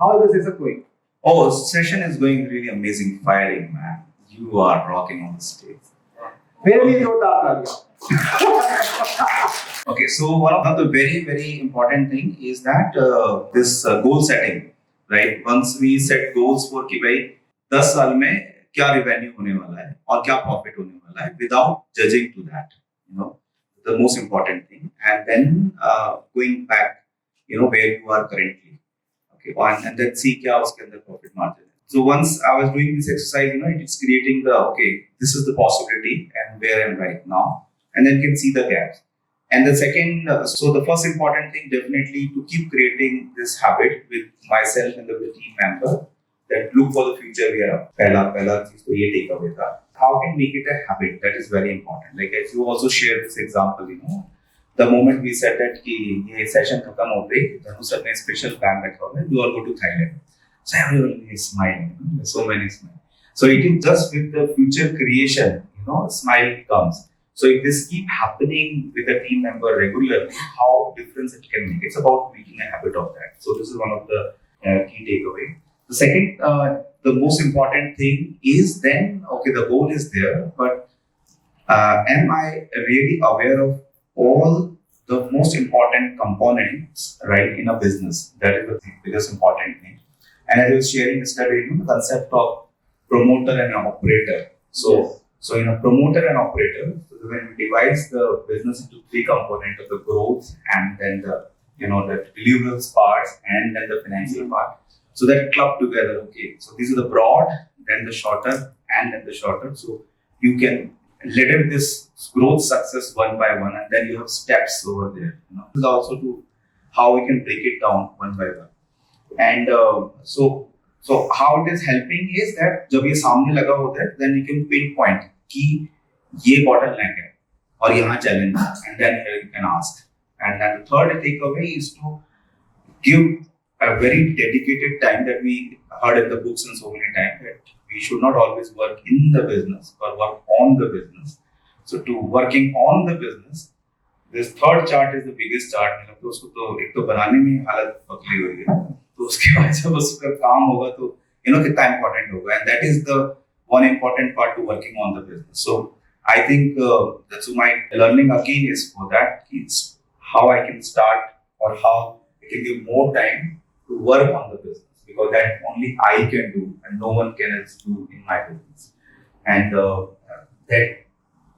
How is the session going? Oh, session is going really amazing, firing, man. You are rocking on the stage. मेरे लिए जोरदार तालियां. Okay, so one of the very, very important thing is that this goal setting, right? Once we set goals for कि भाई 10 साल में क्या revenue होने वाला है और क्या profit होने वाला है, without judging to that, you know, the most important thing, and then going back, you know, where you are currently, okay, and then see क्या उसके अंदर profit margin है. So once I was doing this exercise, you know, it's creating the okay, this is the possibility and where I am right now, and then you can see the gaps. And the second, so the first important thing definitely to keep creating this habit with myself and the team member that look for the future we are. पहला चीज तो ये take away था. How can make it a habit? That is very important. Like as you also share this example, you know, the moment we said that कि ये session खत्म होते ही धनु सर ने special plan रखा हुआ है, you all go to Thailand. So everyone is smiling. You know, so many smile. So it is just with the future creation, you know, smile comes. So if this keep happening with a team member regularly, how difference it can make? It's about making a habit of that. So this is one of the key takeaway. The second, the most important thing is then, okay, the goal is there, but am I really aware of all the most important components, right, in a business? That is the biggest important thing. And as I was sharing yesterday, you know, the concept of promoter and an operator. So, yes. So in a promoter and operator, so when we divide the business into three components of the growth and then the, you know, the deliverables parts and then the financial part. So that club together, okay. So these are the broad, then the shorter, and then the shorter. So you can ladder this growth success one by one, and then you have steps over there. You know, this is also to how we can break it down one by one. And so how it is helping is that जब ये सामने लगा होता है, then you can pinpoint कि ये bottleneck है और यहाँ challenge है, and then you can ask. And then the third takeaway is to give a very dedicated time that we heard in the books and so many times that we should not always work in the business or work on the business. So to working on the business, this third chart is the biggest chart. मतलब तो उसको तो एक तो बनाने में हालत पकड़ी हुई है, तो उसके बाद जब उसका काम होगा तो you know कितना important होगा, and that is the one important part to working on the business. So I think that's my learning again is for that. It's how I can start or how I can give more time to work on the business, because that only I can do and no one can else do in my business. And that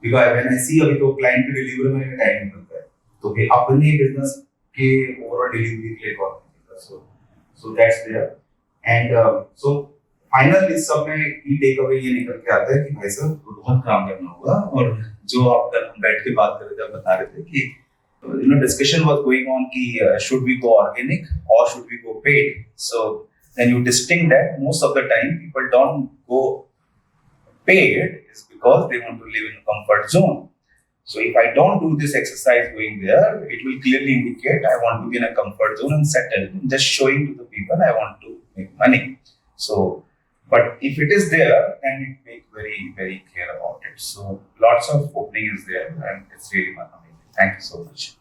because when I see अभी तो client के delivery में time निकलता है, तो फिर अपने business के overall delivery के लिए कौन करेगा? So that's there. And so final इस सब में की टेक अवे ये निकल के आता है कि भाई साहब बहुत काम करना होगा, और जो आप कल हम बैठ के बात कर रहे थे, बता रहे थे कि you know discussion was going on कि should we go organic or should we go paid. So then you distinct that most of the time people don't go paid is because they want to live in a comfort zone. So if I don't do this exercise going there, it will clearly indicate I want to be in a comfort zone and settle, just showing to the people I want to make money. So, but if it is there, then it make very, very clear about it. So lots of opening is there, and it's really amazing. Thank you so much.